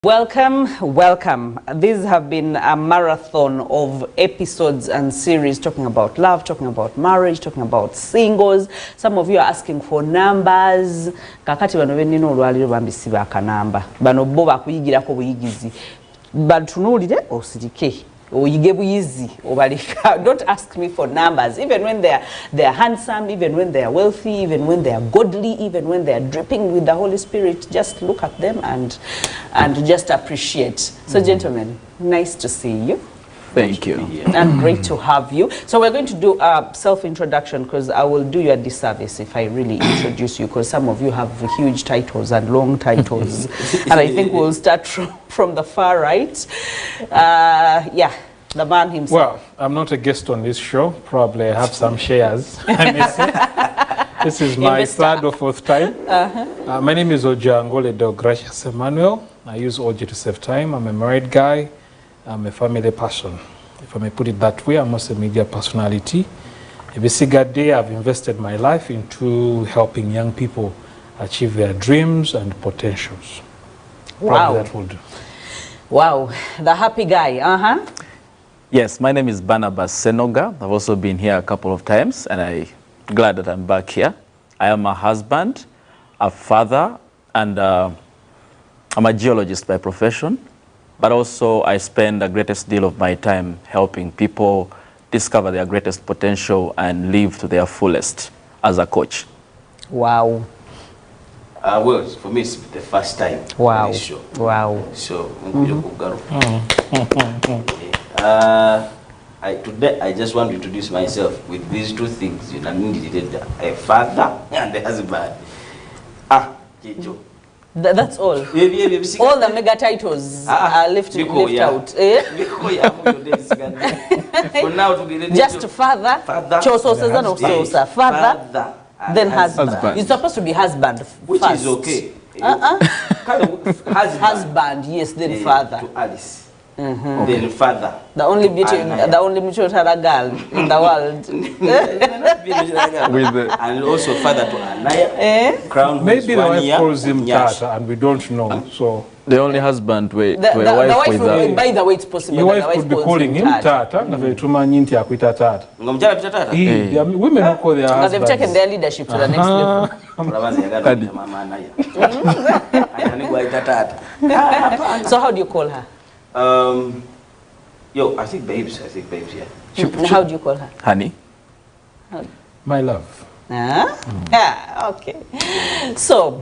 Welcome. These have been a marathon of episodes and series talking about love, talking about marriage, talking about singles. Some of you are asking for numbers. Kakati bano benino olwaliro bambisiba akanamba. Bano bo bakuyigirako buyigizi. Bantunulire osirike. Don't ask me for numbers, even when they are handsome, even when they are wealthy, even when they are godly, even when they are dripping with the Holy Spirit. Just look at them and just appreciate. So gentlemen, nice to see you. Thank you. And great to have you. So we're going to do a self-introduction because I will do you a disservice if I really introduce you, because some of you have huge titles and long titles. And I think we'll start from the far right. Yeah, the man himself. Well, I'm not a guest on this show. Probably I have some shares, I may say. This is my third or fourth time. My name is Ojangole Del Gracias Emmanuel. I use OG to save time. I'm a married guy. I'm a family person. If I may put it that way, I'm also a media personality. Every single day, I've invested my life into helping young people achieve their dreams and potentials. Wow. Probably that will do. Wow, the happy guy. Yes, my name is Barnabas Senoga. I've also been here a couple of times, and I'm glad that I'm back here. I am a husband, a father, and I'm a geologist by profession. But also, I spend the greatest deal of my time helping people discover their greatest potential and live to their fullest as a coach. Wow. Well, for me, it's the first time. Wow. On this show. Wow. So, today I just want to introduce myself with these two things. You know, a father and a husband. That's all. All the mega titles are left out. For now, to be just father, father, then husband. It's supposed to be husband which first. Is okay. Husband, yes, then father. To Alice. Then father. The only beauty, girl in the world. And also father to Anaya. Crown. Maybe the wife calls him Tata, and we don't know. So the only husband the wife will, by the way, it's possible. Your wife could be calling him Tata. Women who call their husbands. They've taken their leadership to the next level. So how do you call her? I think babes, yeah. How do you call her? Honey. My love. Yeah, okay. So,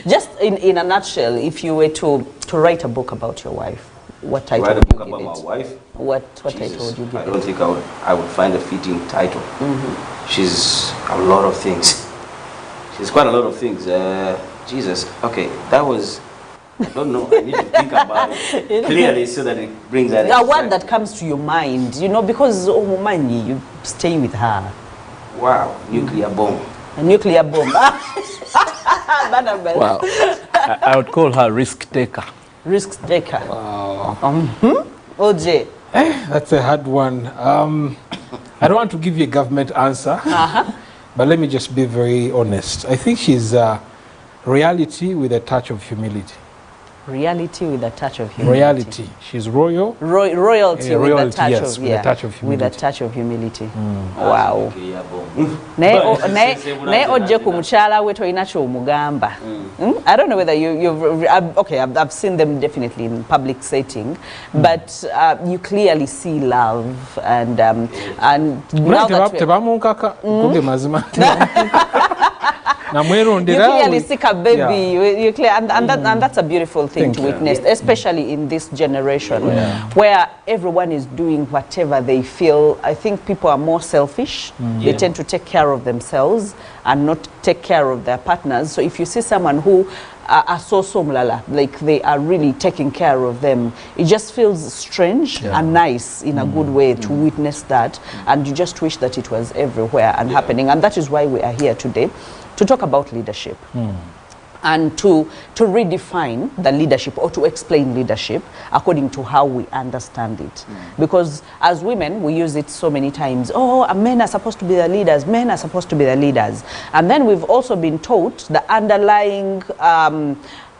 just in a nutshell, if you were to write a book about your wife, what title would you give it? Write a book about my wife? What title would you give it? I don't think I would find a fitting title. She's a lot of things. She's quite a lot of things. Jesus. Okay, that was... I don't know. I need to think about it clearly so that it brings that. The one that comes to your mind, you know, because you stay with her. Wow, nuclear bomb. A nuclear bomb. Wow. I would call her risk taker. Risk taker. Wow. OJ. That's a hard one. I don't want to give you a government answer, but let me just be very honest. I think she's reality with a touch of humility. Reality with a touch of humility. Reality. She's royal. Royalty with a touch yes, of with a touch of humility. With a touch of humility. Wow. I don't know whether you've okay, I've seen them definitely in public setting, but you clearly see love and now that you clearly see a baby, and that's a beautiful thing to witness, especially in this generation where everyone is doing whatever they feel. I think people are more selfish. They tend to take care of themselves and not take care of their partners. So if you see someone who are so somlala, like they are really taking care of them, it just feels strange and nice in a good way to witness that, and you just wish that it was everywhere and happening. And that is why we are here today, to talk about leadership and to redefine the leadership, or to explain leadership according to how we understand it. Because as women, we use it so many times. Oh, men are supposed to be the leaders. Men are supposed to be the leaders. And then we've also been taught the underlying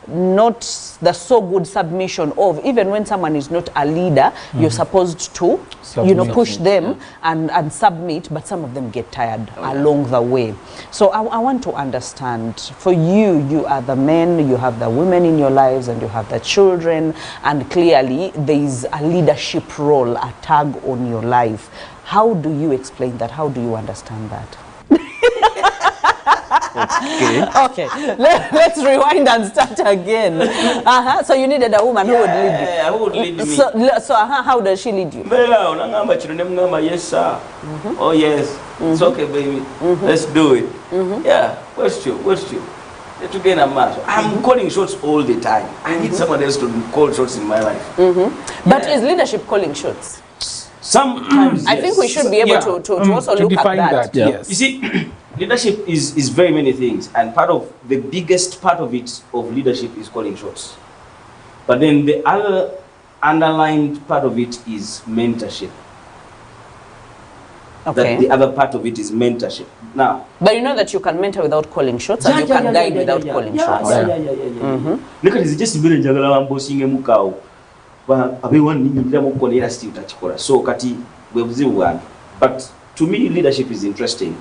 not the so good submission of, even when someone is not a leader, you're supposed to, you know, push them and submit, but some of them get tired along the way. So I want to understand, for you, you are the men, you have the women in your lives, and you have the children, and clearly there is a leadership role, a tag on your life. How do you explain that? How do you understand that? Okay, let's rewind and start again. So you needed a woman who would lead you. Yeah, who would lead me? So how does she lead you? Yes, sir. Oh, yes. It's okay, baby. Let's do it. Yeah, where's you? To gain a match. I'm calling shots all the time. I need someone else to call shots in my life. But is leadership calling shots? Sometimes, I think we should be able to also look at that. Yes. You see, leadership is very many things, and part of the biggest part of it, of leadership, is calling shots. But then the other underlined part of it is mentorship. Okay. That the other part of it is mentorship. Now, but you know that you can mentor without calling shots, and you can guide without calling shots. Look at this, just very jagala bossing mukao. But so kati but to me leadership is interesting.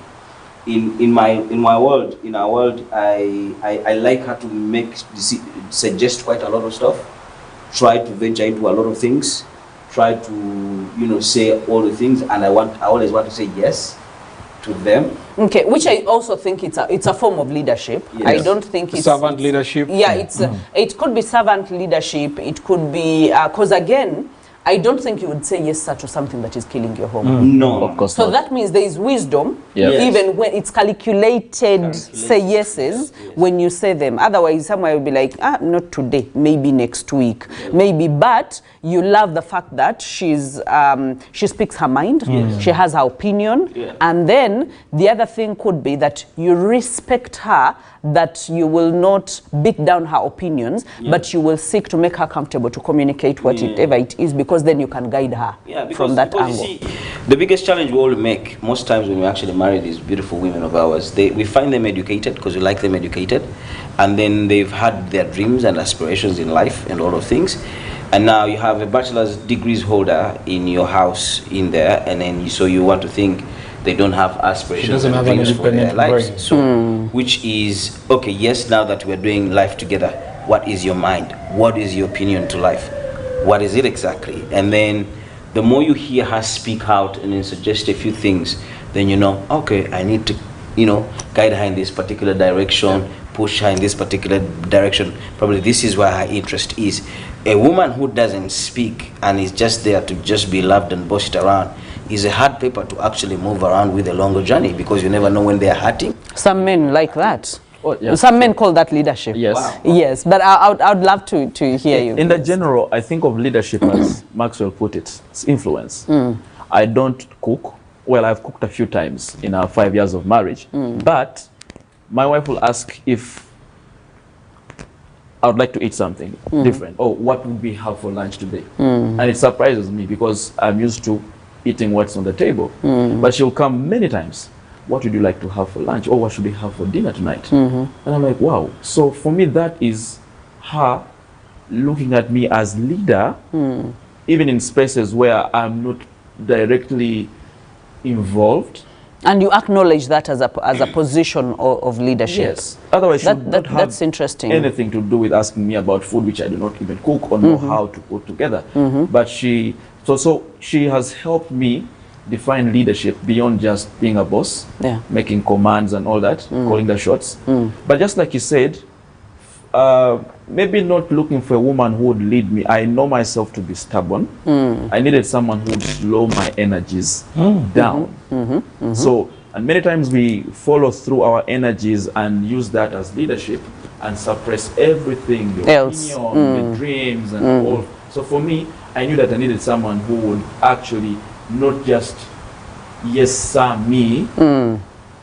In my world, in our world, I like her to suggest quite a lot of stuff, try to venture into a lot of things, try to, you know, say all the things, and I always want to say yes to them. Okay, which I also think it's a form of leadership. Yes. I don't think it's servant leadership. Yeah, it could be servant leadership. It could be because again, I don't think you would say yes sir to something that is killing your home. No, of course so not. that means there is wisdom, Yes. even when it's calculated say yeses when you say them. Otherwise, somewhere will be like, not today, maybe next week, maybe. But you love the fact that she speaks her mind, she has her opinion, and then the other thing could be that you respect her, that you will not beat down her opinions, but you will seek to make her comfortable to communicate whatever it is, because then you can guide her from that angle. You see, the biggest challenge we all make most times when we actually marry these beautiful women of ours, we find them educated because we like them educated, and then they've had their dreams and aspirations in life and all of things, and now you have a bachelor's degrees holder in your house in there, and then so you want to think they don't have aspirations and dreams for their lives. Brain. So, which is, okay, yes, now that we're doing life together, what is your mind? What is your opinion to life? What is it exactly? And then the more you hear her speak out and then suggest a few things, then you know, okay, I need to, you know, guide her in this particular direction, push her in this particular direction. Probably this is where her interest is. A woman who doesn't speak and is just there to just be loved and bossed around is a hard paper to actually move around with a longer journey, because you never know when they are hurting. Some men like that. Oh, yeah. Some men call that leadership. Yes. Wow. Yes, but I'd love to hear you. In the general, I think of leadership as Maxwell put it, it's influence. I don't cook. Well, I've cooked a few times in our 5 years of marriage, but my wife will ask if I would like to eat something different. Oh, what would we have for lunch today? And it surprises me because I'm used to eating what's on the table. But she'll come many times. What would you like to have for lunch? Or what should we have for dinner tonight? And I'm like, wow. So for me, that is her looking at me as leader, even in spaces where I'm not directly involved. And you acknowledge that as a position of leadership. Yes. Otherwise, she would not have that's interesting. Anything to do with asking me about food, which I do not even cook or know how to put together. But she has helped me define leadership beyond just being a boss, making commands and all that, calling the shots. But just like you said, maybe not looking for a woman who would lead me. I know myself to be stubborn. I needed someone who would slow my energies down. So, and many times we follow through our energies and use that as leadership and suppress everything, the opinion, the dreams and all. So for me, I knew that I needed someone who would actually not just yes sir me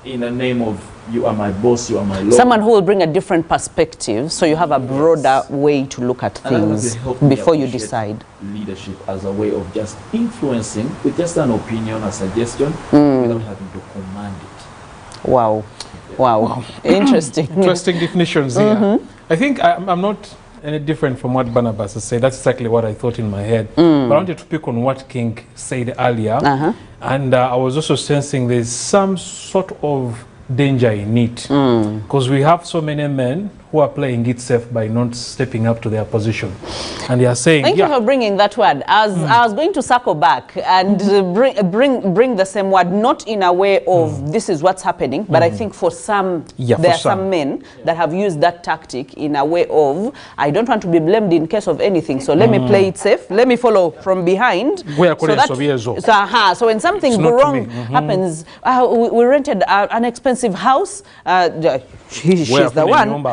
in the name of you are my boss, you are my lord. Someone who will bring a different perspective, so you have a broader way to look at things before you decide. Leadership as a way of just influencing with just an opinion, a suggestion, without having to command it. Wow. Wow. Interesting. Interesting definitions here. I think I'm not any different from what Barnabas has said. That's exactly what I thought in my head. But I wanted to pick on what King said earlier. And I was also sensing there's some sort of danger in it. Because we have so many men who are playing it safe by not stepping up to their position. And they are saying... Thank you for bringing that word. I was going to circle back and bring the same word, not in a way of this is what's happening, but I think for some, there are some men that have used that tactic in a way of, I don't want to be blamed in case of anything, so let me play it safe, let me follow from behind. So when something wrong happens, we rented an expensive house, she's the one.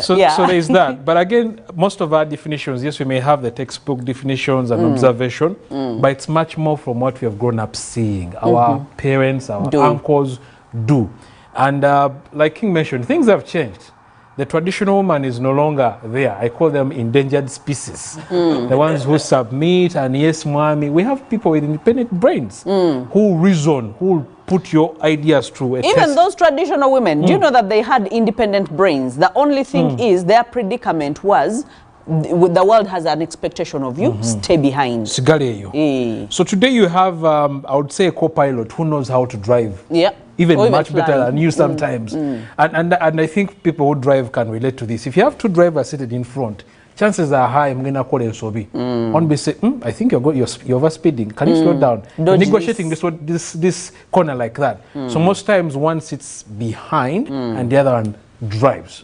So there is that. But again, most of our definitions, yes, we may have the textbook definitions and observation, but it's much more from what we have grown up seeing. Our parents, our uncles do. And like King mentioned, things have changed. The traditional woman is no longer there. I call them endangered species. The ones who submit and yes, mommy. We have people with independent brains who reason, who put your ideas through a Even those traditional women, do you know that they had independent brains? The only thing is their predicament was the world has an expectation of you, stay behind. So today you have, I would say, a co-pilot who knows how to drive. Yeah. Even much better than you sometimes. And I think people who drive can relate to this. If you have two drivers seated in front, chances are high I'm going to call Sobi. One may say, I think you're overspeeding. Can you slow down? Negotiating this corner like that. So most times one sits behind and the other one drives.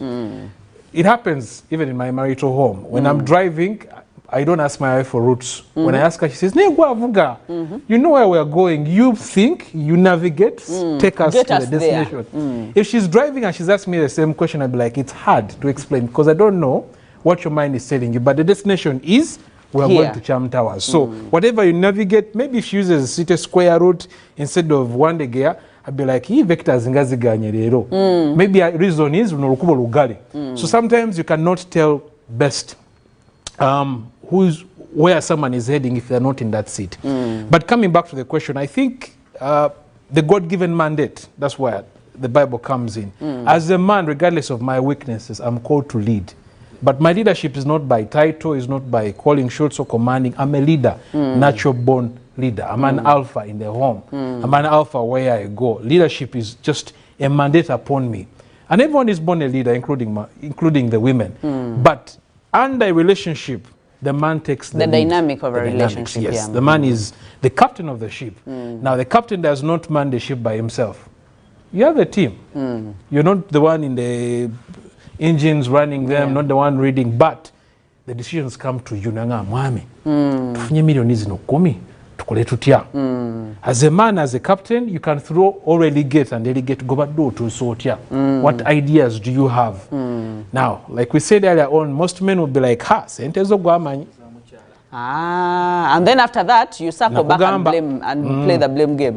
It happens even in my marital home. When I'm driving, I don't ask my wife for routes. When I ask her, she says, you know where we're going. You think, you navigate, take us to the destination. If she's driving and she's asking me the same question, I'd be like, it's hard to explain because I don't know what your mind is telling you. But the destination is, we're going to Cham Towers. So whatever you navigate, maybe if she uses a city square route instead of one day gear, I'd be like, vectors maybe a reason is so sometimes you cannot tell best where someone is heading if they're not in that seat. But coming back to the question, I think the God-given mandate, that's where the Bible comes in. As a man, regardless of my weaknesses, I'm called to lead. But my leadership is not by title, is not by calling shots or commanding. I'm a leader, natural-born leader. I'm an alpha in the home. I'm an alpha where I go. Leadership is just a mandate upon me. And everyone is born a leader, including the women. But under a relationship, the man takes the lead. Dynamic of a relationship. Yes, the man is the captain of the ship. Now, the captain does not man the ship by himself. You have a team. You're not the one in the engines running them, not the one reading, but the decisions come to you. As a man, as a captain, you can throw or relegate and delegate go back to sort. What ideas do you have? Now, like we said earlier on, most men will be like, and then after that, you circle back and blame and play the blame game.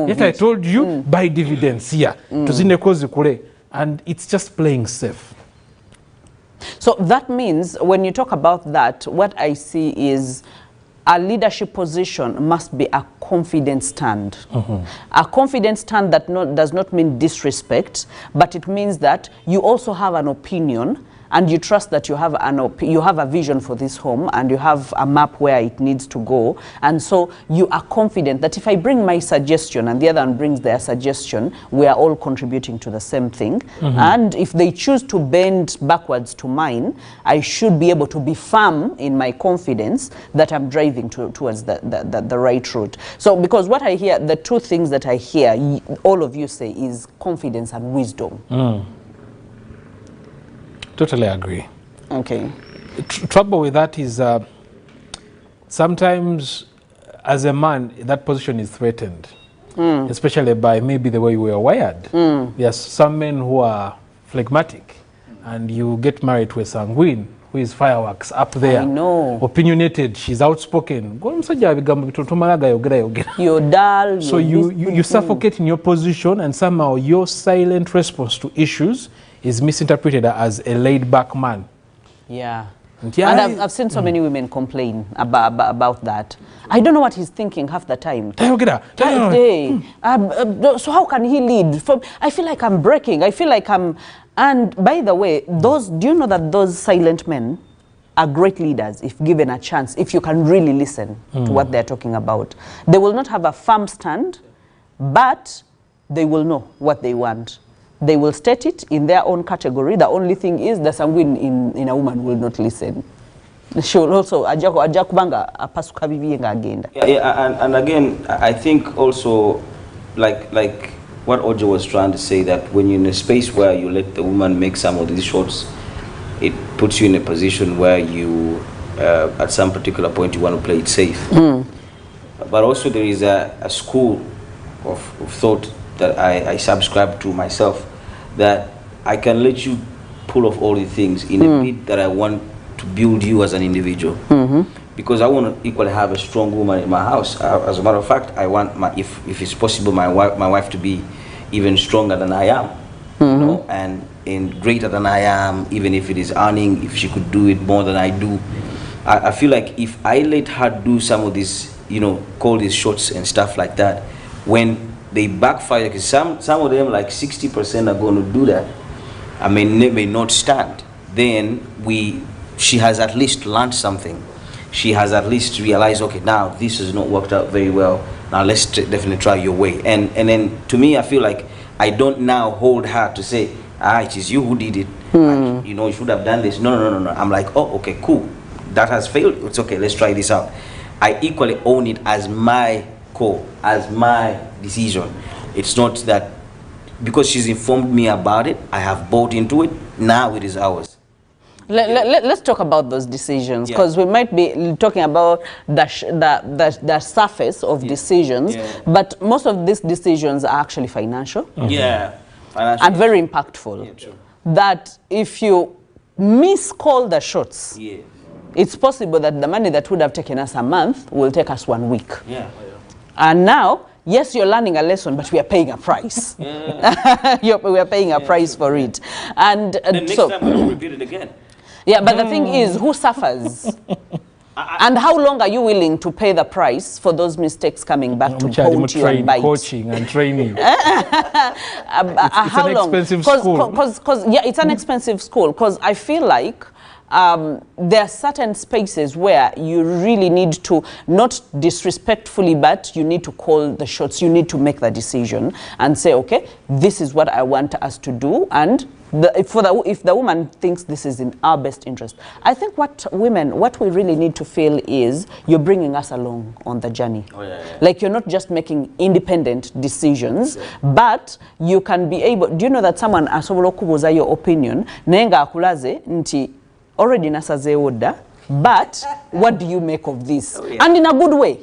Yet I told you, buy dividends here. And it's just playing safe. So that means when you talk about that, what I see is a leadership position must be a confident stand. A confident stand that does not mean disrespect, but it means that you also have an opinion and you trust that you have a vision for this home and you have a map where it needs to go, and so you are confident that if I bring my suggestion and the other one brings their suggestion, we are all contributing to the same thing. And if they choose to bend backwards to mine, I should be able to be firm in my confidence that I'm driving towards the right route. So because what I hear, the two things that I hear all of you say is confidence and wisdom. Totally agree. Okay. Trouble with that is sometimes as a man, that position is threatened, especially by maybe the way we are wired. Yes, some men who are phlegmatic and you get married to a sanguine who is fireworks up there. I know. Opinionated, she's outspoken. You're dull. So you suffocate in your position, and somehow your silent response to issues is misinterpreted as a laid-back man. Yeah. And I've seen so many women complain about that. I don't know what he's thinking half the time. So how can he lead? I feel like I'm breaking. I feel like I'm... And by the way, do you know that those silent men are great leaders if given a chance, if you can really listen to what they're talking about. They will not have a firm stand, but they will know what they want. They will state it in their own category. The only thing is the sanguine in a woman will not listen. She will also and again, I think also like what Ojo was trying to say, that when you're in a space where you let the woman make some of these shots, it puts you in a position where you, at some particular point, you want to play it safe. But also there is a school of thought that I subscribe to myself, that I can let you pull off all the things in a bit that I want to build you as an individual. Because I want to equally have a strong woman in my house. As a matter of fact, I want if it's possible, my wife to be even stronger than I am, you know, and greater than I am, even if it is earning, if she could do it more than I do. I feel like if I let her do some of these, you know, call these shots and stuff like that, when they backfire, because some of them, like 60% are going to do that, I mean, they may not stand. Then she has at least learned something. She has at least realized, okay, now this has not worked out very well. Now let's definitely try your way. And then to me, I feel like I don't now hold her to say, it is you who did it. You know, you should have done this. No. I'm like, oh, okay, cool. That has failed. It's okay. Let's try this out. I equally own it as my call, as my decision. It's not that because she's informed me about it, I have bought into it. Now it is ours. Let's talk about those decisions, because we might be talking about the surface of decisions, but most of these decisions are actually financial. Financial. And very impactful. True. That if you miscall the shots, it's possible that the money that would have taken us a month will take us 1 week. And now, yes, you're learning a lesson, but we are paying a price. We are paying a price for it. And next time we'll repeat it again. Yeah, but the thing is, who suffers? And how long are you willing to pay the price for those mistakes coming back to haunt you and bite? Coaching and training. How long? It's an expensive school. Because it's an expensive school. Because I feel like there are certain spaces where you really need to, not disrespectfully, but you need to call the shots. You need to make the decision and say, okay, this is what I want us to do. And if the woman thinks this is in our best interest, I think what we really need to feel is you're bringing us along on the journey. Like you're not just making independent decisions, but you can be able. Do you know that someone asobola okubuuza your opinion nenga akulaze nti already nasaze order, but what do you make of this? And in a good way,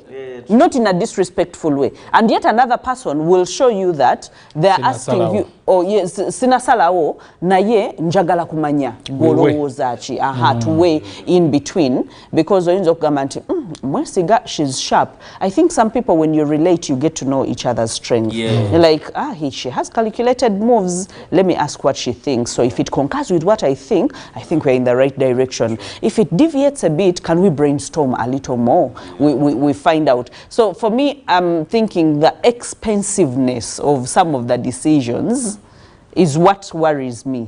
not in a disrespectful way. And yet another person will show you that they're asking you, oh yes, sinasalawo na ye njagala kumanya golowoozachi, to weigh in between, because oyinza okugamba nti mwesiga, she's sharp. I think some people, when you relate, you get to know each other's strengths. Like, she has calculated moves, let me ask what she thinks. So if it concurs with what I think we're in the right direction. If it deviates a bit, can we brainstorm a little more? We find out. So for me, I'm thinking the expensiveness of some of the decisions is what worries me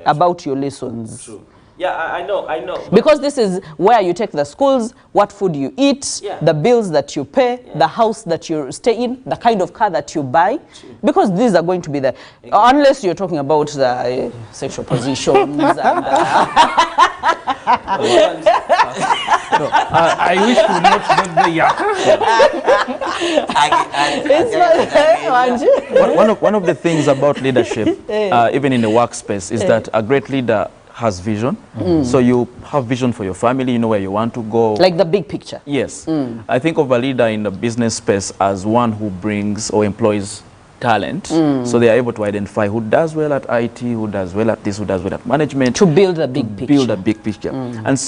about your lessons. True. Yeah, I know. Because this is where you take the schools, what food you eat, the bills that you pay, the house that you stay in, the kind of car that you buy. Because these are going to be the, unless you're talking about the sexual positions. And, I wish we would not go there. One of the things about leadership, even in the workspace, is that a great leader has vision. So you have vision for your family, you know where you want to go. Like the big picture. Yes. I think of a leader in the business space as one who brings or employs talent. So they are able to identify who does well at IT, who does well at this, who does well at management. To build a big picture. Build a big picture. And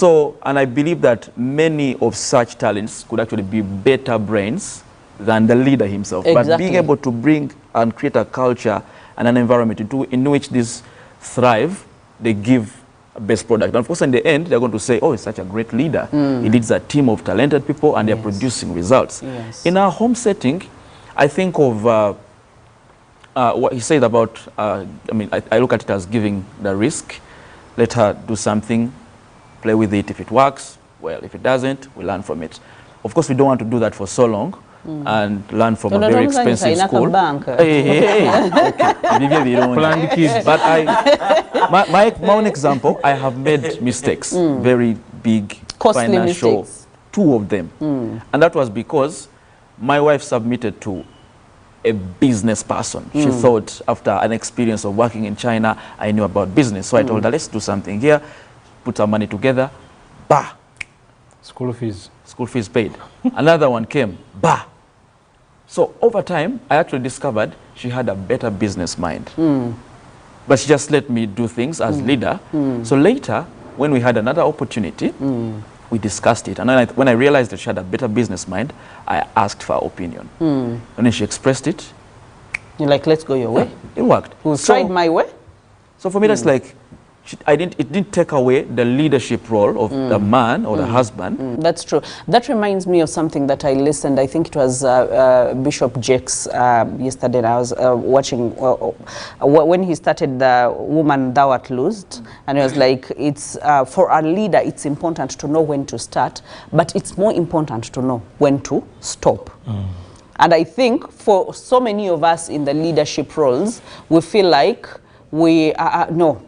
I believe that many of such talents could actually be better brains than the leader himself. Exactly. But being able to bring and create a culture and an environment in which these thrive, they give best product. And of course, in the end, they're going to say, oh, he's such a great leader. He leads a team of talented people, and they're producing results. Yes. In our home setting, I think of what he said about, I mean, I look at it as giving the risk. Let her do something, play with it. If it works, well. If it doesn't, we learn from it. Of course, we don't want to do that for so long and learn from a very expensive school. Okay. Planned kids. But my own example, I have made mistakes, very big Costly financial, mistakes. 2 of them. And that was because my wife submitted to a business person. She thought after an experience of working in China, I knew about business. So I told her, let's do something here, put our money together, bah. School fees. School fees paid. Another one came, bah. So over time, I actually discovered she had a better business mind. But she just let me do things as leader. So later, when we had another opportunity, we discussed it. And then when I realized that she had a better business mind, I asked for her opinion. And then she expressed it. You're like, let's go your way. It worked. We'll try my way. So for me, that's like, it didn't take away the leadership role of the man or the husband. That's true. That reminds me of something that I listened. I think it was Bishop Jakes yesterday. I was watching when he started the Woman Thou Art Loosed, and he was like, "It's for a leader. It's important to know when to start, but it's more important to know when to stop." And I think for so many of us in the leadership roles, we feel like we no.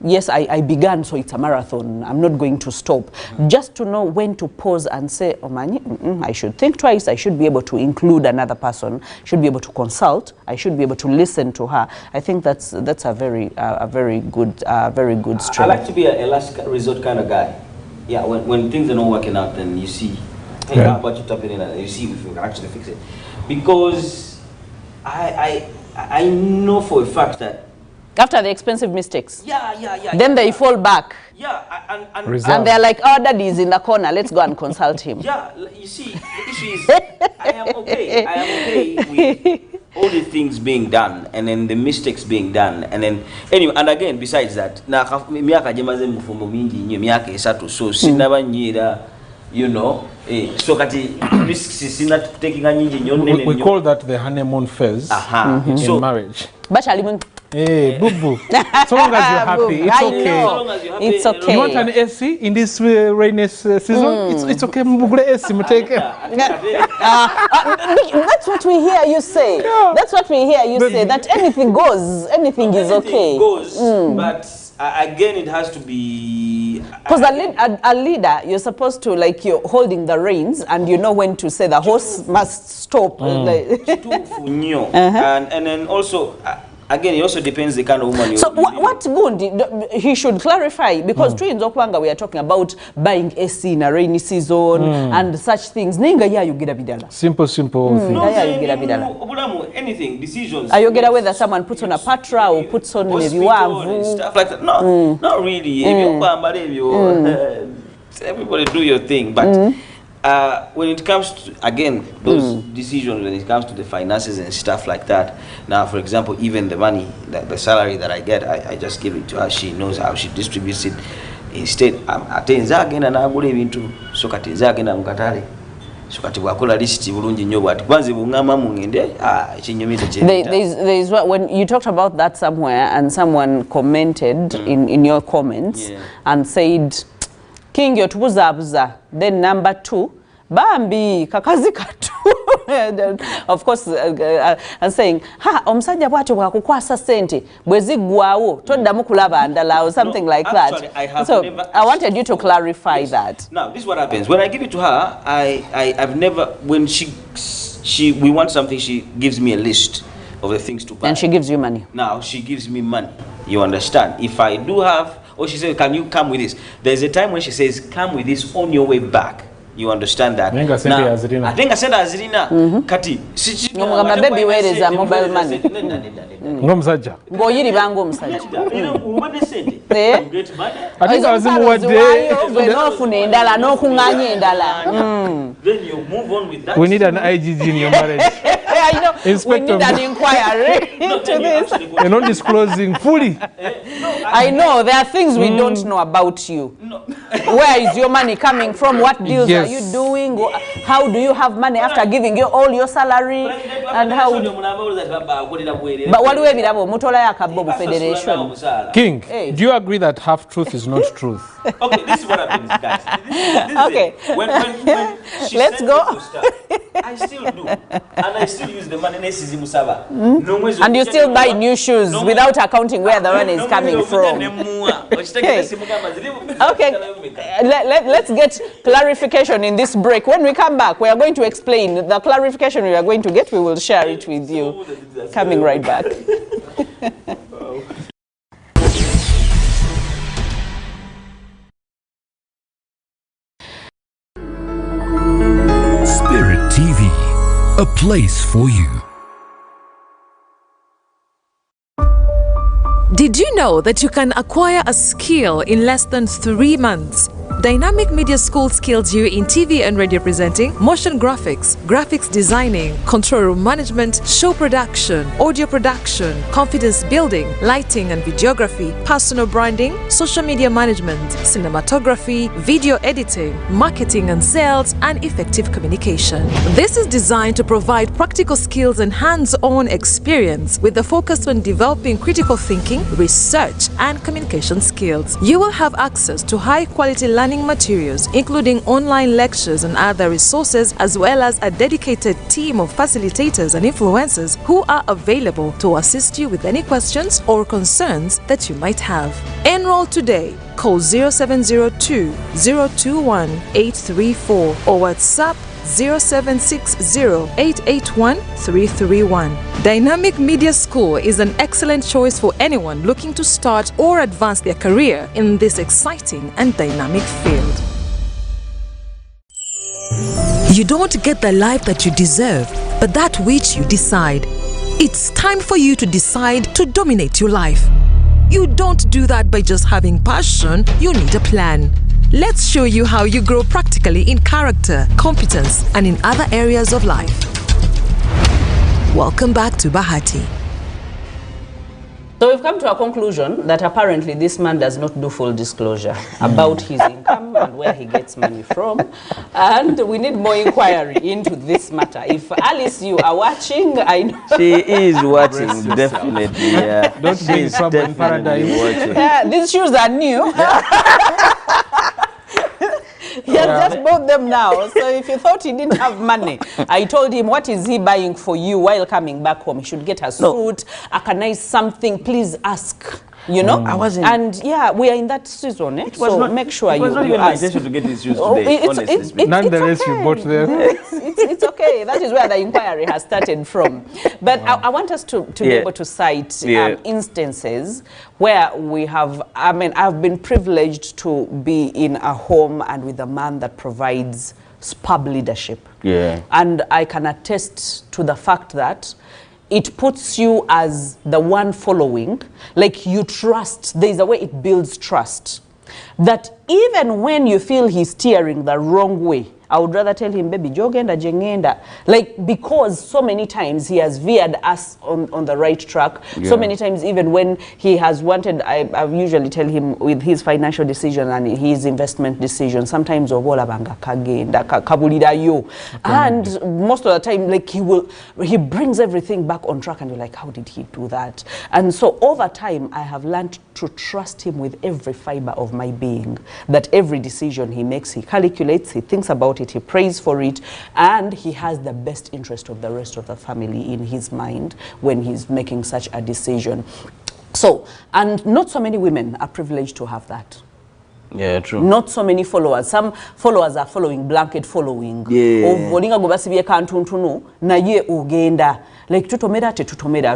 Yes, I began, so it's a marathon. I'm not going to stop. Just to know when to pause and say, oh, man, I should think twice. I should be able to include another person. Should be able to consult. I should be able to listen to her. I think that's a very good strength. I like to be a last resort kind of guy. Yeah, when things are not working out, then you see, hey, how about you tap it in and you see if you can actually fix it. Because I know for a fact that after the expensive mistakes, then they fall back. Yeah, and they're like, oh, daddy is in the corner. Let's go and consult him. Yeah, you see, the issue is, I am okay with all the things being done, and then the mistakes being done, and then anyway, and again, besides that, na miaka jemaze mfumo mingi nyo miaka esatu, so sinaba nyira, you know, so kati risks is not taking a nyinyi. We call that the honeymoon phase in marriage. Hey, boo-boo. So long as you're happy, it's okay. So long as you're happy, it's okay. You want an AC in this rainy season? It's okay. That's what we hear you say. Yeah. That's what we hear you say, that anything goes, anything is okay. Goes, but again, it has to be... Because a leader, you're supposed to, like, you're holding the reins and you know when to say the horse must stop. And then also... Again, it also depends the kind of woman you're. So what good he should clarify, because we are talking about buying AC in a rainy season and such things. Simple things. No, anything, decisions. Are you get whether someone puts on a patra or puts on maybe stuff like that? No, not really. Everybody do your thing, but. When it comes to, again, those decisions, when it comes to the finances and stuff like that, now, for example, even the money, the salary that I get, I just give it to her. She knows how she distributes it. Instead, atenza again and I go into so katenza again and mukatale. So katiwakola list bulungi nnyo bwati kwanze bungama mungende ekinyumiza kye. There's when you talked about that somewhere and someone commented in your comments and said, King yotubuzabuza. Then number 2, Bambi kakazi katu. Of course, I'm saying, ha omusajja bwatyo bwakukwasa sente bwezi gwawo toddamu kulaba ndala or something like actually, that. I wanted you to clarify that. Now, this is what happens. When I give it to her, I've never, when we want something, she gives me a list of the things to buy. And she gives you money. Now, she gives me money. You understand? If I do have, or she says, can you come with this? There's a time when she says, come with this on your way back. You understand that? Now, I think I said Azrina. Kati. My baby, where is a mobile money? Ngomsaja. Ngoyiri bango msaja. I think I was in what day. Then you move on with that. We need an IGG in your marriage. I know. We need an inquiry into this. You're not disclosing fully. I know there are things we don't know about you. Where is your money coming from? What deals are you doing? How do you have money after giving you all your salary? And how? But what do we have? Mutola Kyambogo Federation. King, do you agree that half truth is not truth? Okay, this is what happens, guys. Okay. When Let's go. I still do. And I still use the money. And you still buy new shoes without accounting where the money is coming from. Okay, let's get clarification in this break. When we come back, we are going to explain the clarification we are going to get. We will share it with you. Coming right back. Spirit TV, a place for you. Did you know that you can acquire a skill in less than 3 months? Dynamic Media School skills you in TV and radio presenting, motion graphics, graphics designing, control room management, show production, audio production, confidence building, lighting and videography, personal branding, social media management, cinematography, video editing, marketing and sales, and effective communication. This is designed to provide practical skills and hands-on experience with the focus on developing critical thinking, research, and communication skills. You will have access to high-quality learning materials, including online lectures and other resources, as well as a dedicated team of facilitators and influencers who are available to assist you with any questions or concerns that you might have. Enroll today. Call 0702 021 834 or WhatsApp 0760-881-331. Dynamic Media School is an excellent choice for anyone looking to start or advance their career in this exciting and dynamic field. You don't get the life that you deserve, but that which you decide. It's time for you to decide to dominate your life. You don't do that by just having passion, you need a plan. Let's show you how you grow practically in character, competence, and in other areas of life. Welcome back to Bahati. So we've come to a conclusion that apparently this man does not do full disclosure about his income and where he gets money from. And we need more inquiry into this matter. If Alice, you are watching, I know. She is watching, definitely. Yeah. Don't be in trouble in paradise. Yeah, these shoes are new. He has just bought them now. So if you thought he didn't have money, I told him, what is he buying for you while coming back home? He should get a suit, a nice something. Please ask. You know, I wasn't. And yeah, we are in that season, eh? So not, make sure you ask. To get these shoes today, nonetheless, okay. You bought them. It's okay. That is where the inquiry has started from. But I want us to be able to cite instances where we have, I mean, I've been privileged to be in a home and with a man that provides superb leadership. Yeah. And I can attest to the fact that it puts you as the one following, like you trust. There's a way it builds trust. That even when you feel he's steering the wrong way, I would rather tell him, baby, jogenda, jengenda. Like, because so many times he has veered us on the right track. Yeah. So many times, even when he has wanted, I usually tell him with his financial decision and his investment decision, sometimes and most of the time, like he brings everything back on track and you're like, how did he do that? And so over time, I have learned to trust him with every fiber of my being, that every decision he makes, he calculates, he thinks about it, he prays for it, and he has the best interest of the rest of the family in his mind when he's making such a decision. So, and not so many women are privileged to have that. Yeah, true. Not so many followers. Some followers are following, blanket following. Yeah. Like tutomera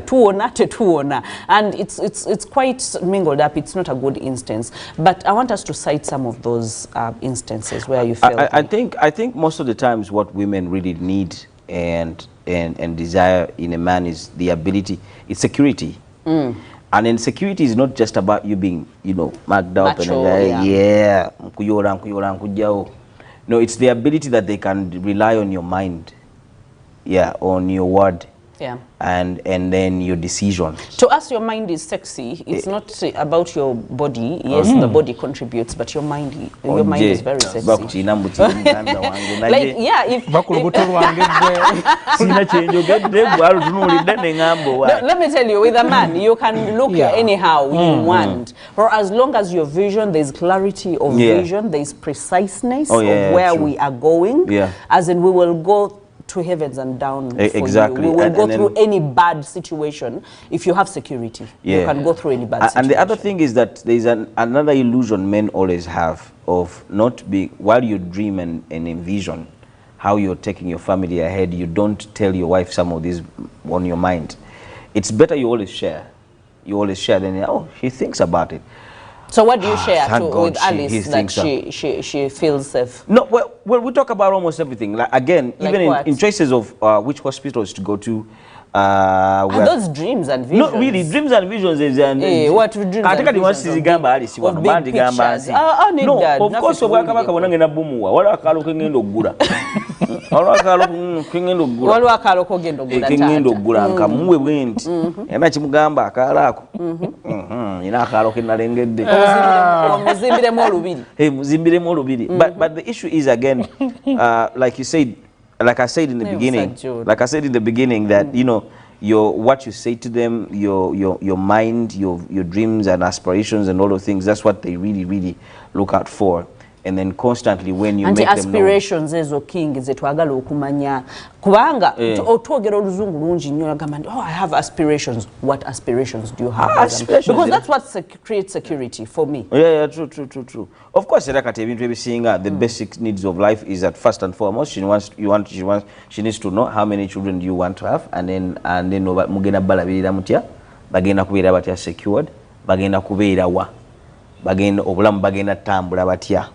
tuona, and it's quite mingled up. It's not a good instance, but I want us to cite some of those instances where you feel. I think most of the times what women really need and desire in a man is the ability, it's security. And then security is not just about you being, marked up and no, it's the ability that they can rely on your mind, on your word, Yeah. And then your decision. To us, your mind is sexy. It's not about your body. Yes, the body contributes, but your mind is very sexy. Like, yeah, if let me tell you, with a man, you can look anyhow you want. For as long as your vision, there's clarity of vision, there's preciseness of where we are going. Yeah. As in, we will go to heavens and down for you. We will go through any bad situation. If you have security, you can go through any bad situation. And the other thing is that there's another illusion men always have of not being, while you dream and envision how you're taking your family ahead, you don't tell your wife some of these on your mind. It's better you always share. You always share, then she thinks about it. So what do you share with Alice that she feels safe? No, well, we talk about almost everything. Like, again, even in choices of which hospitals to go to. Those dreams and visions. Not really, dreams and visions is what dreams and visions of big pictures. No, of course, but the issue is, again, like you said, like I said in the beginning, that what you say to them, your mind, your dreams and aspirations and all those things, that's what they really, really look out for. And then constantly when you make them know. Aspirations ezo king zetwagala okumanya kubanga otwogera oluzungu lungi nnyo agamba I have aspirations. What aspirations do you have? Because that's what creates security for me. Yeah, true. Of course, the basic needs of life is that first and foremost she needs to know how many children do you want to have, and then mugenda balabirira mutya, bagenda kubeera batya secured, bagenda kubeera wa, bagenda obulamu bagenda tambula batya.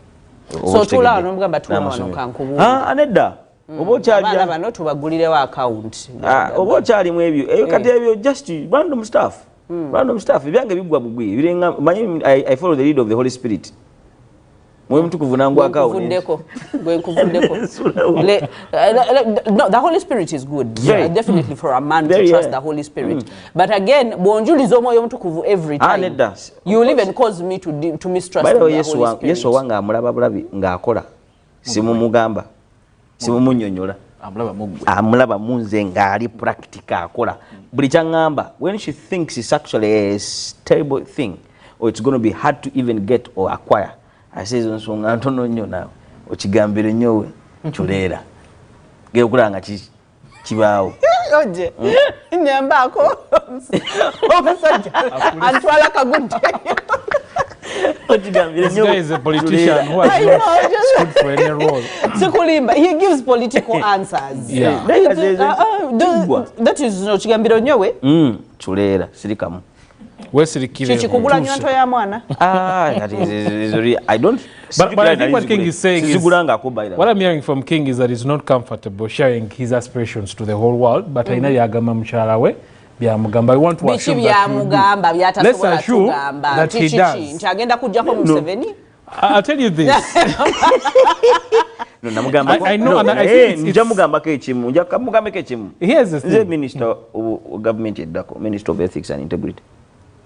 So tula nomugamba tula wano kankubu. Anedda. Abana bano tubagulirewo account. Oba okyali mu ebyo. Kati ebyo just random stuff. Random stuff. Ebyange bigwa bugwi. Birenga manyi I follow the lead of the Holy Spirit. Mwe mtukuvu nangu account. No, the Holy Spirit is good. Definitely for a man to trust the Holy Spirit. But again, bonjuliza omwoyo mtukuvu every time. You will even cause me to mistrust the Holy Spirit. Yesu wanga amulaba bulabi ng'akola. Simumugamba. Simumunyonyola. Amulaba munze ng'ali practical akola. Buli kyangamba, when she thinks it's actually a terrible thing, or it's going to be hard to even get or acquire, I say nsonga ntono nnyo nawe okigambire nnyo chuleera ge okulanga kibaawo oje nyambako omusajja antwala kagudde This guy is a politician who has not stood for any role. Sikulimba, he gives political answers. Yeah. That is no chigambiro nyowe. Chuleera sirikamu. Chichikugula nywanto ya mwana. That is really, I don't. But I think what King is saying is, what I'm hearing from King is that he's not comfortable sharing his aspirations to the whole world, but I know yagamba mshara we. We want to assume that let's assume that he does. I'll tell you this. I know, and I think here's the thing. Minister of Government, Minister of Ethics and Integrity.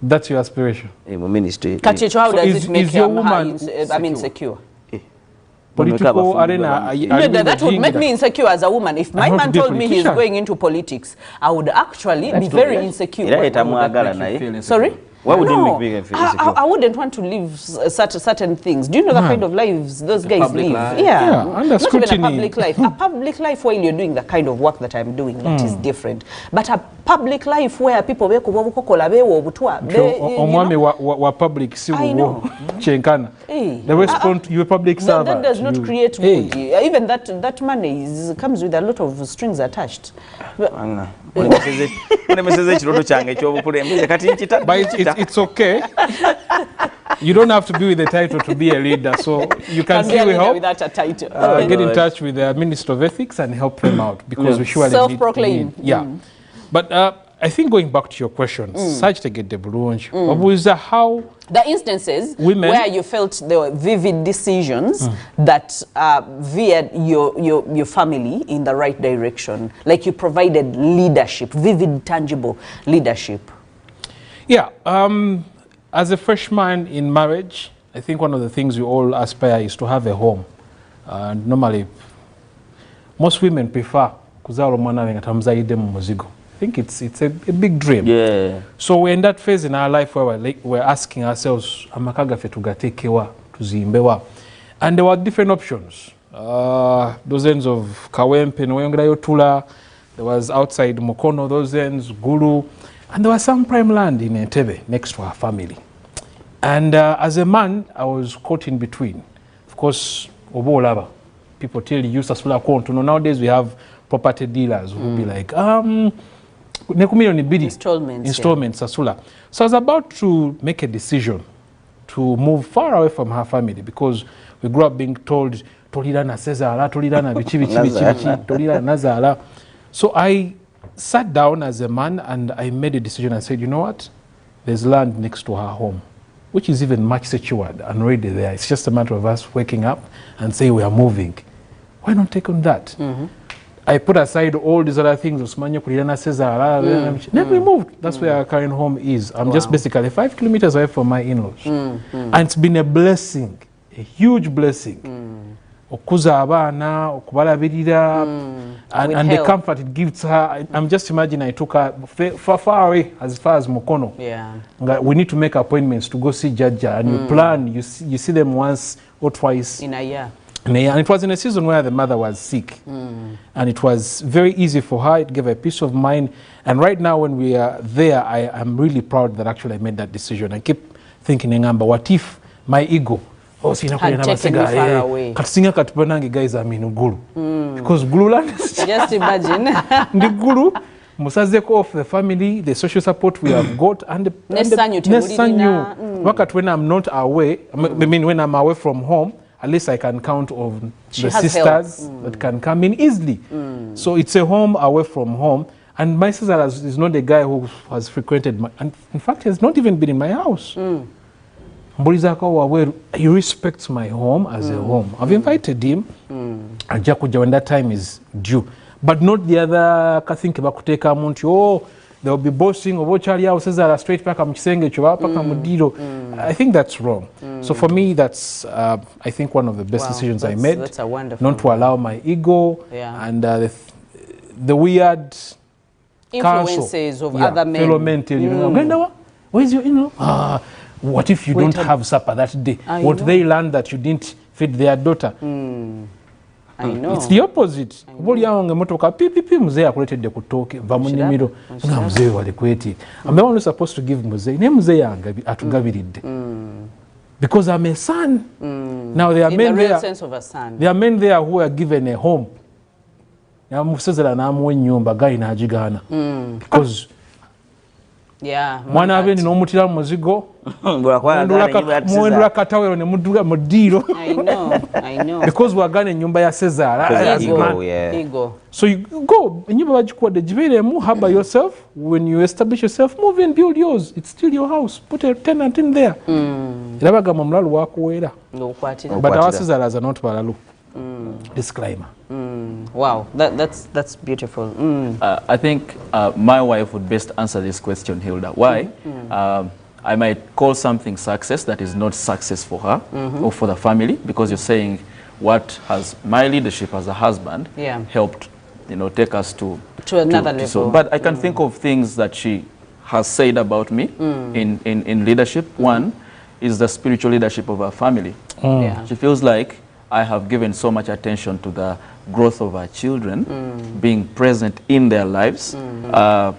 That's your aspiration. Ministry. Kachicho, how does it make your woman insecure? Political arena. That would make me insecure as a woman. If my man told me he's going into politics, I would actually be very insecure. Sorry? Why would you make me feel insecure? I wouldn't want to live certain things. Do you know the kind of lives those guys live? Yeah, under scrutiny. Not even a public life. A public life where you're doing the kind of work that I'm doing, that is different. But a public life where people omwami wa public si wo chenkana. The response you a public servant. That does not create good. Even that money comes with a lot of strings attached. But it's okay. You don't have to be with the title to be a leader, so you can still help. Without a title. Get in touch with the Minister of Ethics and help them out, because we surely self-proclaimed. Yeah. But I think going back to your question, such to get the bulungi. Was how the instances women, where you felt there were vivid decisions that veered your family in the right direction, like you provided leadership, vivid, tangible leadership. Yeah, as a freshman in marriage, I think one of the things we all aspire is to have a home. Normally, most women prefer kuzalo mwana wenga tamzaide mu muzigo. I think it's a big dream. Yeah. So we're in that phase in our life where we're asking ourselves, amakaga fe tugatekewa, tuzimbewa. And there were different options. Those ends of Kawempe, Nweyongerayo Tula, there was outside Mukono, those ends, Gulu, and there was some prime land in Entebbe next to our family. And as a man, I was caught in between. Of course, Obolaba, people tell you, Sasula Kontuno. Nowadays we have property dealers who will be like, installments, Sasula. So I was about to make a decision to move far away from her family because we grew up being told, Tolirana Cesara, Tolirana Bichi, Tolirana Nazara. So I sat down as a man and I made a decision. I said, you know what? There's land next to her home, which is even much secured and already there. It's just a matter of us waking up and saying we are moving. Why not take on that? I put aside all these other things. Then we moved. That's where our current home is. I'm just basically 5 kilometers away from my in-laws. And it's been a blessing, a huge blessing. Okuza abana, okubalabirira, and the comfort it gives her. I'm just imagining I took her far away as far as Mukono. Yeah. We need to make appointments to go see Jaja, and you plan, you see them once or twice in a year. And it was in a season where the mother was sick. And it was very easy for her. It gave her peace of mind. And right now when we are there, I'm really proud that actually I made that decision. I keep thinking, Ngamba, what if my ego had taken you far away? Guys, I'm in Gulu. Because Gulu land is just imagine. The Gulu, Musazeko of the family, the social support we have got, and the when I'm not away, I mean when I'm away from home, at least I can count on the sisters that can come in easily. So it's a home away from home. And my sister is not a guy who has frequented and in fact, he has not even been in my house. He respects my home as a home. I've invited him, and Jakuja when that time is due. But not the other think about take they'll be boasting of Charlie houses that are straight back. I think that's wrong. So for me, that's I think one of the best decisions I made. That's a wonderful not to allow my ego and the weird influences of other men. Where's your what if you don't have supper that day? What they learn that you didn't feed their daughter? I know. It's the opposite. I'm only supposed to give because I'm a son. Now there are men there. Sense of a son. There are men there who are given a home. Because mwana abe n'omutira mu muzigo mwendula katawero ne mudduga mu ddiiro. I know. Because wagana ennyumba ya Cesar. Ego. So you go, ennyumba bagikuwadde gibeeremu, how by yourself? When you establish yourself, move and build yours. It's still your house. Put a tenant in there. Era bagamba omulalu wakuweera. But our Cesars are not balalu. Disclaimer. Wow, that's beautiful. I think my wife would best answer this question, Hilda. Why? I might call something success that is not success for her or for the family, because you're saying what has my leadership as a husband helped, take us to another level. So, but I can think of things that she has said about me in leadership. One is the spiritual leadership of our family. She feels like I have given so much attention to the growth of our children, being present in their lives. I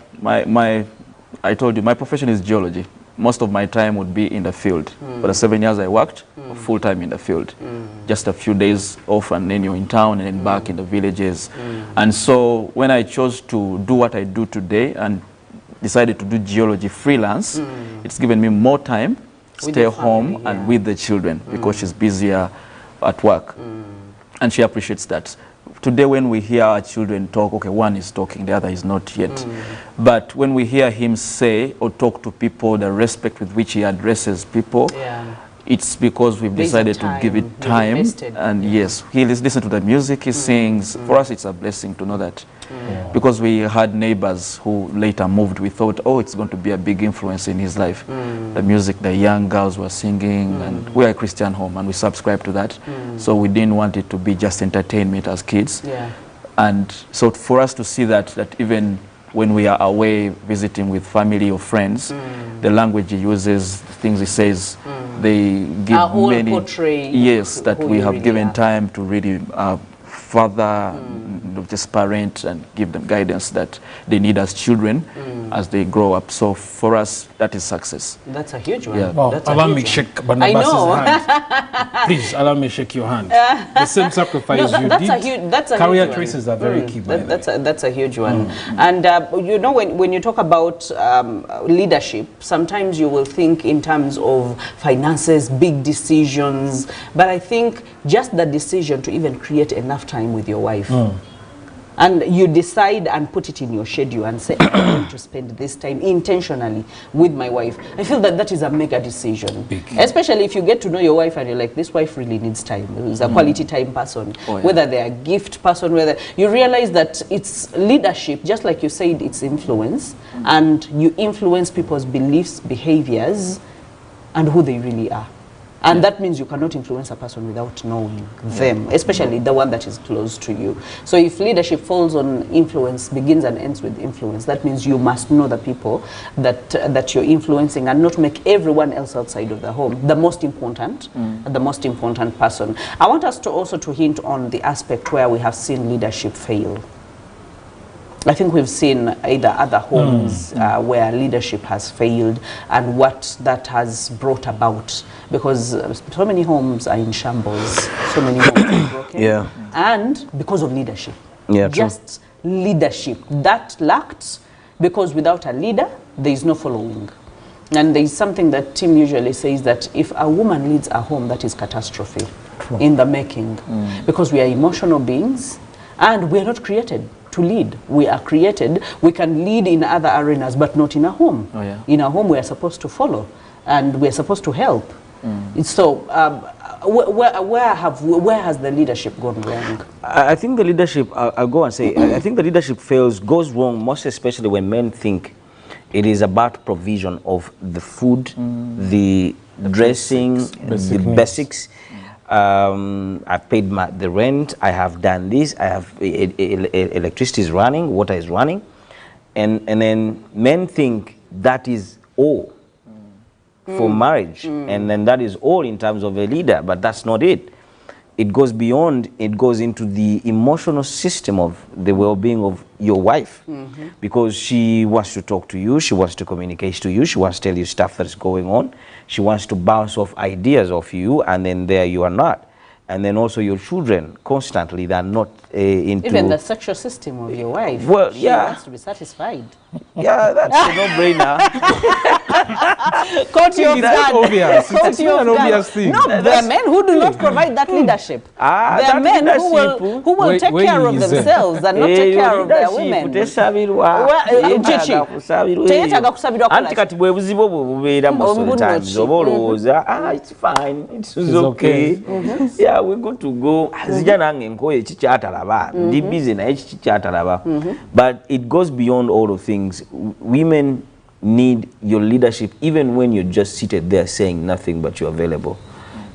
told you, my profession is geology. Most of my time would be in the field. For the 7 years I worked, full time in the field. Just a few days off and then you're in town and then back in the villages. And so when I chose to do what I do today and decided to do geology freelance, it's given me more time, stay home and with the children because she's busier at work. And she appreciates that. today when we hear our children talk, okay, one is talking, the other is not yet. But when we hear him say or talk to people, the respect with which he addresses people, it's because we've decided to give it time. And yes, he listens to the music he sings. For us, it's a blessing to know that. Because we had neighbors who later moved, we thought, oh, it's going to be a big influence in his life. The music the young girls were singing, and we're a Christian home, and we subscribe to that. So we didn't want it to be just entertainment as kids. And so for us to see that even when we are away visiting with family or friends, the language he uses, the things he says, they give many, yes, that we have given time to really father, just parent, and give them guidance that they need as children as they grow up. So for us, that is success. That's a huge one. Yeah. Well, allow me shake Barnabas's hand. Please allow me shake your hand. The same sacrifice you did. That's a career huge choices one. are very key. That's a huge one. And you know, when you talk about leadership, sometimes you will think in terms of finances, big decisions. But I think just the decision to even create enough time with your wife. And you decide and put it in your schedule and say, I'm going to spend this time intentionally with my wife. I feel that that is a mega decision. Especially if you get to know your wife and you're like, this wife really needs time. It's a quality time person. Whether they're a gift person, whether you realize that it's leadership, just like you said, it's influence. And you influence people's beliefs, behaviors, and who they really are. And that means you cannot influence a person without knowing them, especially the one that is close to you. So if leadership falls on influence, begins and ends with influence, that means you must know the people that you're influencing and not make everyone else outside of the home the most important, person. I want us to also to hint on the aspect where we have seen leadership fail. I think we've seen either other homes where leadership has failed and what that has brought about, because so many homes are in shambles, so many homes are broken, and because of leadership. Just leadership that lacked, because without a leader, there is no following. And there is something that Tim usually says, that if a woman leads a home, that is catastrophe in the making, because we are emotional beings and we are not created to lead. We are created, we can lead in other arenas, but not in a home. In a home, we are supposed to follow and we are supposed to help. So, where has the leadership gone wrong? I think the leadership, I'll go and say, I think the leadership goes wrong, most especially when men think it is about provision of the food, the dressing, the basics. I've paid the rent, I have done this, I have electricity is running, water is running, and then men think that is all for marriage, and then that is all in terms of a leader, but that's not it. It goes beyond, it goes into the emotional system of the well-being of your wife, because she wants to talk to you, she wants to communicate to you, she wants to tell you stuff that's going on, she wants to bounce off ideas of you, and then there you are not. And then also your children, constantly, they're not into... Even the sexual system of your wife, well, she wants to be satisfied. Yeah, that's a no-brainer. Caught you off guard. Obvious. It's not an obvious thing. No, there are men who do not provide that leadership. There are men who will take care of themselves and not take care of their women. It's fine, it's okay. Yeah, we're going to go. But it goes beyond all of things. Women need your leadership, even when you're just seated there saying nothing but you're available.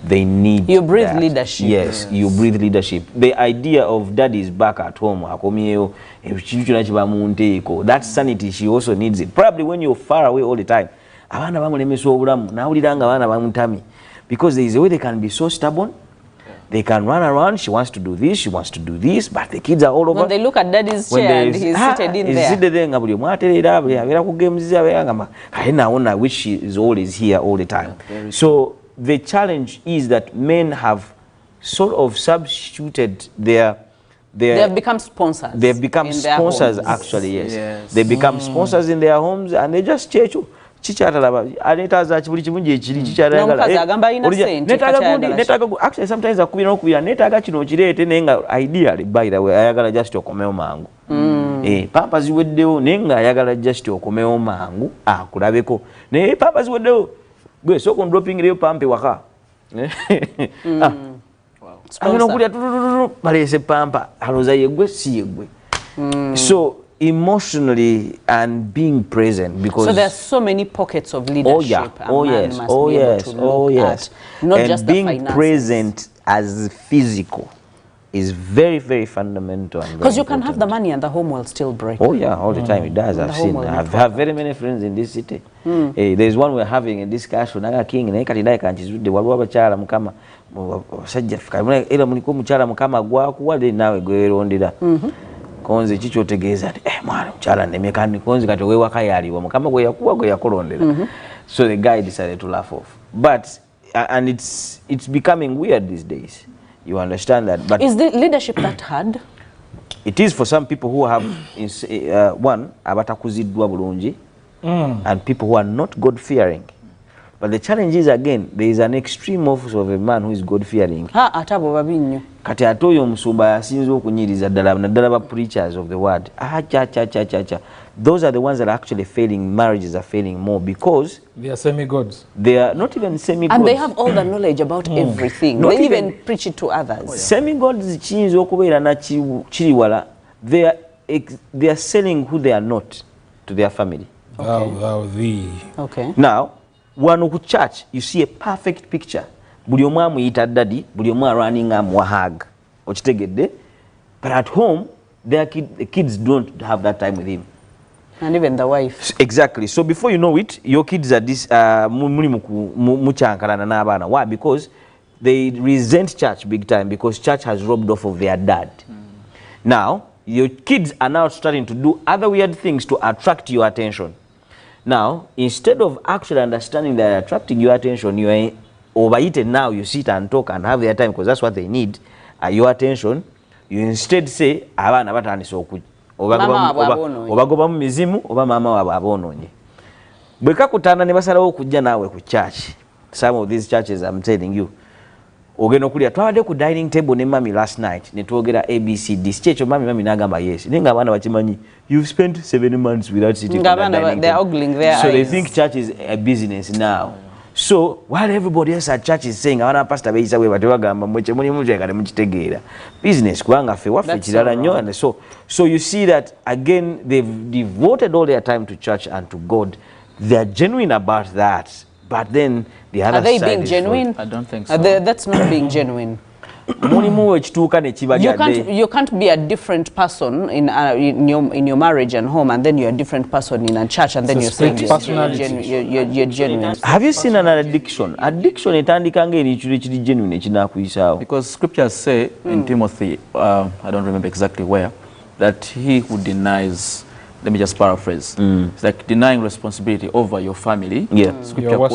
They need you breathe leadership. Yes, you breathe leadership. The idea of daddy's back at home, that sanity, she also needs it. Probably when you're far away all the time, because there is a way they can be so stubborn. They can run around, she wants to do this, she wants to do this, but the kids are all over. When they look at daddy's chair and he's seated in there. Which she is always here all the time. So the challenge is that men have sort of substituted they have become sponsors. They've become sponsors, actually, yes. They become sponsors in their homes, and they just chechu. chicharalaba anetaza chibuli chimunje chiri chicharagala n'omukazi agamba ina sente actually sometimes akubira okubira netaga kino kirete nenga ideally by the way ayagala just okomeo mangu papa ziweddewo nenga ayagala just okomeo mangu akulabeko ne papa ziweddewo gwe soko dropping leo pampe waka angeno kulia balese pampa aloza yegwe si yegwe so emotionally and being present, because so there's so many pockets of leadership. Not and just being present as physical is very, very fundamental. Because you can have the money and the home will still break. Oh yeah, all the time it does. I've seen. I have very many friends in this city. There's one we're having a discussion. Naga king na ikati dai kanchi de walwa bachala mukama sajja fika era muniko muchala mukama gwakuwade nawe gwerondera. Konze chicho tegeza mwana mchala nemekani konze kati we wakayaliwa mukama gwe yakuwa gwe yakolondera. So the guy decided to laugh off. But and it's becoming weird these days. You understand that? But is the leadership that hard? It is for some people who have one abatakuzidwa bulungi and people who are not God fearing. But the challenge is, again, there is an extreme office of a man who is God fearing. Atabo babinyo. Kati atoyo musumba yasinzo okunyiriza ddala preachers of the word. Those are the ones that are actually failing. Marriages are failing more because they are semi-gods. They are not even semi-gods. And they have all the knowledge about everything. They even preach it to others. Semi-gods chinzo okubeera na chiriwala. They are selling who they are not to their family. Okay. Now, wano ku church, you see a perfect picture. Buli omu amuyita daddy, buli omu running amwahag. Okitegedde? But at home, the kids don't have that time with him. And even the wife. Exactly. So before you know it, your kids are this muchankarana n'abaana. Why? Because they resent church big time because church has robbed off of their dad. Now, your kids are now starting to do other weird things to attract your attention. Now, instead of actually understanding that they're attracting your attention, you are overeaten now, you sit and talk and have their time because that's what they need, your attention. You instead say, abana batandise okuja. Obagoba mu mizimu, oba mama wabwe abononye. Bweka kutana ne basalawo okujja nawe ku church. Some of these churches, I'm telling you, ogenda okulia twabadde ku dining table ne mami last night ne twogera ABCD. Checho mami nagamba yes. Nenga abana bakimanyi, you've spent 7 months without sitting at the dining they're table. ogling their So eyes. they think church is a business now. So while everybody else at church is saying abana pastor beisa we batebagamba mweche muli mujekale mukitegeera business kubanga fe waffe kirala nnyo. And so you see that again they've devoted all their time to church and to God. They're genuine about that. But then the other side, are they being genuine? I don't think so. That's not being genuine. You can't be a different person in your marriage and home, and then you're a different person in a church, and then you're saying you're genuine. Have you seen an addiction? Addiction etandika ngeri kiri genuine kinakuyisaawo. Because scriptures say in Timothy, I don't remember exactly where, that he who denies, let me just paraphrase, it's like denying responsibility over your family. Yeah. Scripture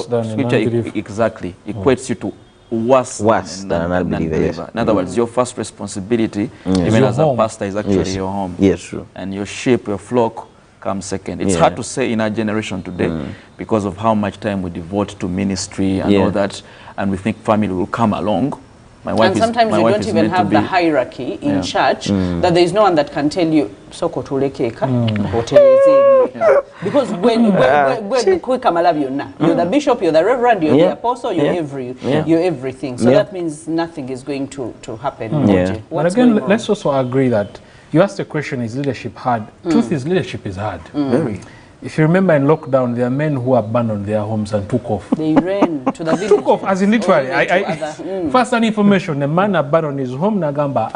exactly equates you to worse than an unbeliever. Yes. In other words, your first responsibility, even as a pastor, is actually your home. Yes, true. And your sheep, your flock, comes second. It's hard to say in our generation today because of how much time we devote to ministry and all that, and we think family will come along. And sometimes you don't even have the hierarchy in church, that there is no one that can tell you, Soko tulekeka, because when you're the bishop, you're the reverend, you're the apostle, you're everything. So that means nothing is going to happen. But again, let's also agree that you asked the question, is leadership hard? Truth is, leadership is hard. Very. If you remember in lockdown, there are men who abandoned their homes and took off. They ran to the village. Took off, as in literally. First hand information, the man abandoned his home, Nagamba.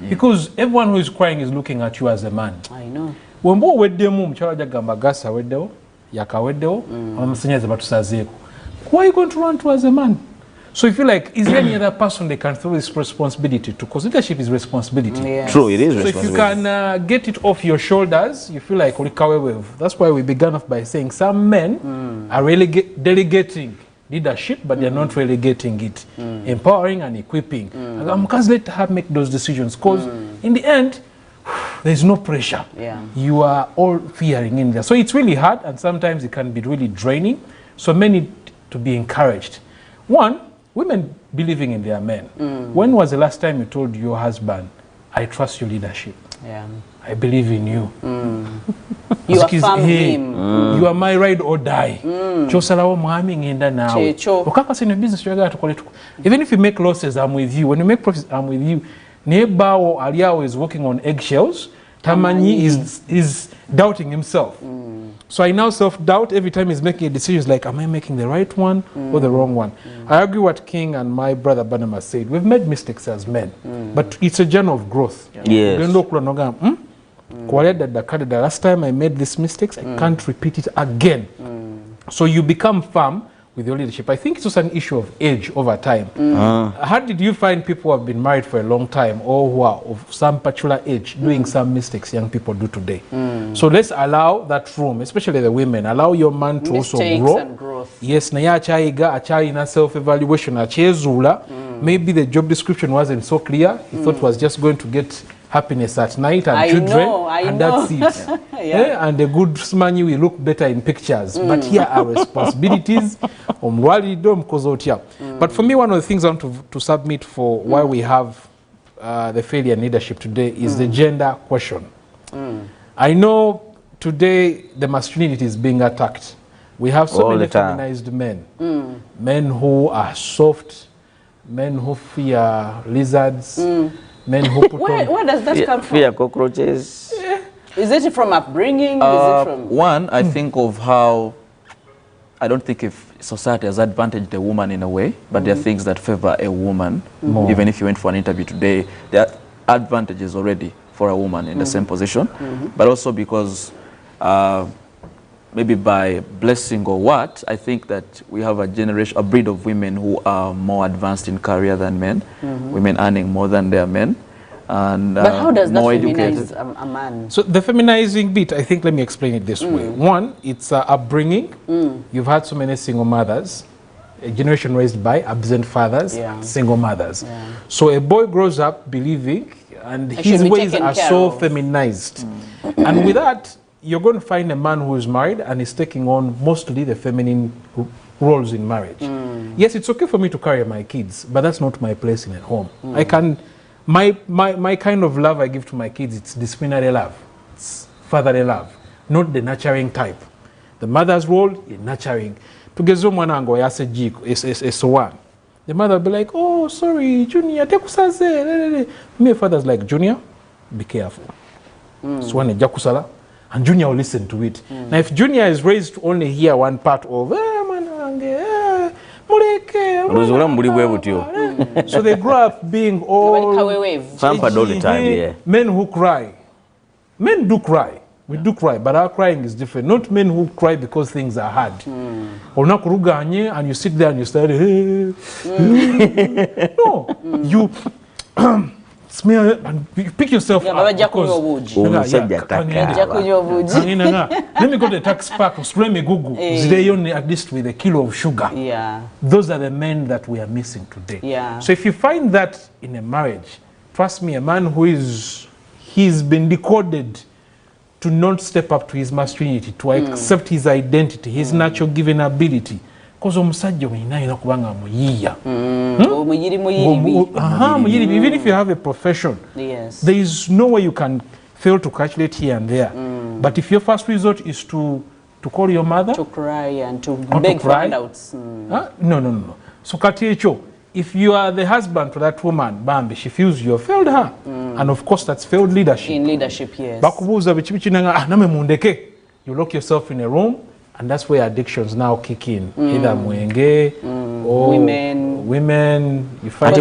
Because everyone who is crying is looking at you as a man. I know. When we were there, Mcharaja Gamba Gasa wedeo, Yaka wedeo, Amasanya's about to say, who are you going to run to as a man? So you feel like, is there any other person they can throw this responsibility to? Because leadership is responsibility. Yes. True, it is responsibility. So if you can get it off your shoulders, you feel like that's why we began off by saying some men are really delegating leadership, but they're not really getting it. Empowering and equipping. Because let her make those decisions. Because in the end, there's no pressure. Yeah. You are all fearing in there. So it's really hard, and sometimes it can be really draining. So men need to be encouraged. One, women believing in their men. When was the last time you told your husband, I trust your leadership? Yeah. I believe in you. You affirm him. You are my ride or die. Chosalawo mwami ngenda nawe. Okaka sine business yoga tukole tuko. Even if you make losses, I'm with you. When you make profits, I'm with you. Nebawo Aliao is walking on eggshells. Tamanyi is doubting himself. So I now self-doubt every time he's making a decision. Like, am I making the right one or the wrong one? I agree what King and my brother Banama said. We've made mistakes as men, but it's a journey of growth. Yes. The last time I made these mistakes, I can't repeat it again. So you become firm with your leadership. I think it's also an issue of age over time. How did you find people who have been married for a long time or who are of some particular age doing some mistakes young people do today? So let's allow that room, especially the women. Allow your man to also grow. And growth. Yes, na achaiga self-evaluation, achezula. Maybe the job description wasn't so clear. He thought was just going to get happiness at night and children, that's it. And a good man will look better in pictures. But here are responsibilities. But for me, one of the things I want to submit for why we have the failure in leadership today is the gender question. I know today the masculinity is being attacked. We have so many feminized men. Men who are soft, men who fear lizards, men who put where does that come from? Fear cockroaches. Is it from upbringing? Is it from... One, I think of how, I don't think if society has advantaged a woman in a way, but there are things that favor a woman. Even if you went for an interview today, there are advantages already for a woman in the same position, but also because maybe by blessing or what, I think that we have a generation, a breed of women who are more advanced in career than men, women earning more than their men, and but how does that more feminize educated. a man? So the feminizing bit, I think, let me explain it this way. One, it's upbringing. You've had so many single mothers, a generation raised by absent fathers, single mothers. So a boy grows up believing, and his ways are so feminized. And with that, you're going to find a man who is married and is taking on mostly the feminine roles in marriage. Yes, it's okay for me to carry my kids, but that's not my place in a home. I can, my kind of love I give to my kids, it's disciplinary love, it's fatherly love, not the nurturing type. The mother's role is nurturing. The mother will be like, oh, sorry, Junior, my father's like, Junior, be careful. So when jakusala, and Junior will listen to it. Now, if Junior is raised to only hear one part of, so they grow up being all the time, men who cry. Men do cry. We do cry, but our crying is different. Not men who cry because things are hard. And you sit there and you start, no, you smear and pick yourself up. Let me go to the tax park, spray me Google. At least with a kilo of sugar. Those are the men that we are missing today. So if you find that in a marriage, trust me, a man who he's been decoded to not step up to his masculinity, to accept his identity, his natural given ability. Because even if you have a profession, there is no way you can fail to calculate here and there. But if your first resort is to call your mother, to cry and to beg for handouts. No. So Katiecho, if you are the husband to that woman, Bambi, she feels you have failed her. And of course that's failed leadership. In leadership, yes. You lock yourself in a room, and that's where addictions now kick in. Either mwenge or women. You find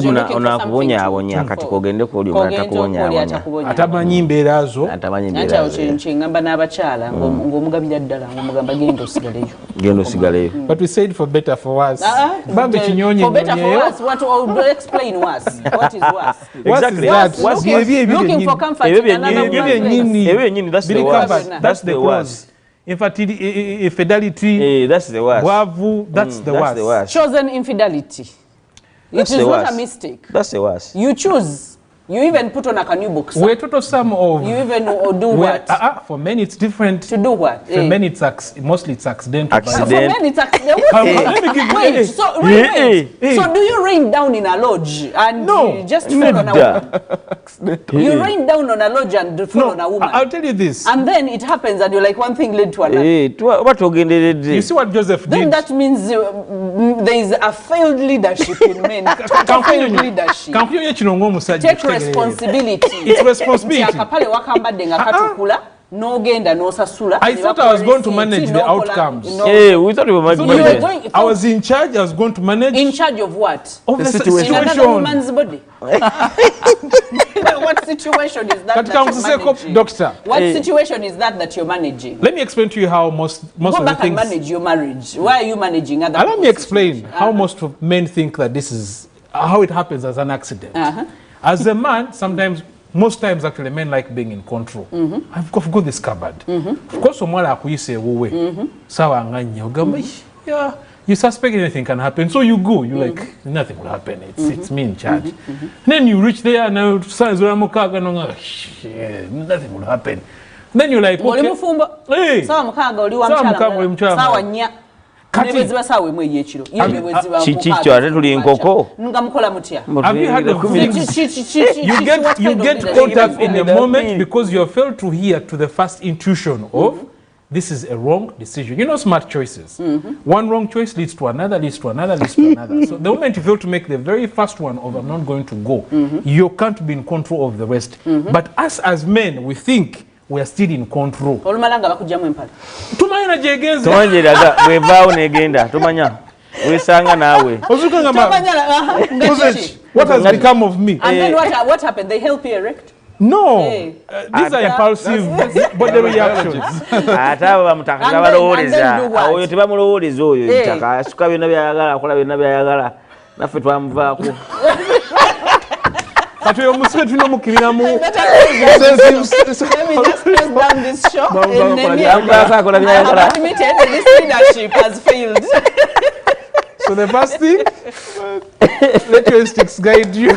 but we said for better for worse. For better for worse, what will explain worse? What is worse? Exactly. Looking for comfort in another place. That's the worst. Infidelity, that's the worst. That's the worst. Chosen infidelity. It is not a mistake. That's the worst. You choose You even put on a new book. We're total sum of. You even do what? For men, it's different. To do what? For men, it's mostly it's accidental. So for men, it's accidental. Wait, so do you rain down in a lodge and you just fall on a woman? You rain down on a lodge and fall on a woman. I'll tell you this. And then it happens and you're like, one thing led to another. You see what Joseph did? Then that means there is a failed leadership in men. Total failed leadership. Take responsibility. It's responsibility. I thought I was going to manage the outcomes. Yeah, we thought we were managing. I was in charge. I was going to manage. In charge of what? Of the situation. In another woman's body. What situation is that you're managing? Doctor. What situation is that you're managing? Let me explain to you how most of the things. Go back and manage your marriage. Why are you managing other? Let me explain how most of men think that this is how it happens as an accident. As a man, most times actually men like being in control. I've got this covered. Of course, someone like you say, yeah, you suspect anything can happen, so you go. You like nothing will happen. It's me in charge. Then you reach there and now nothing will happen. Then you're like, okay. Have you heard of you get caught up in the moment because you failed to hear to the first intuition of this is a wrong decision. You know, smart choices. One wrong choice leads to another, leads to another, leads to another. So the moment you fail to make the very first one of I'm not going to go, you can't be in control of the rest. But us as men, we think we are still in control. Tumanya what has become of me? And then what happened? They help you erect? No. These are impulsive body reactions. Let me just close down this show. I've admitted this leadership has failed. So the first thing, let your instincts guide you.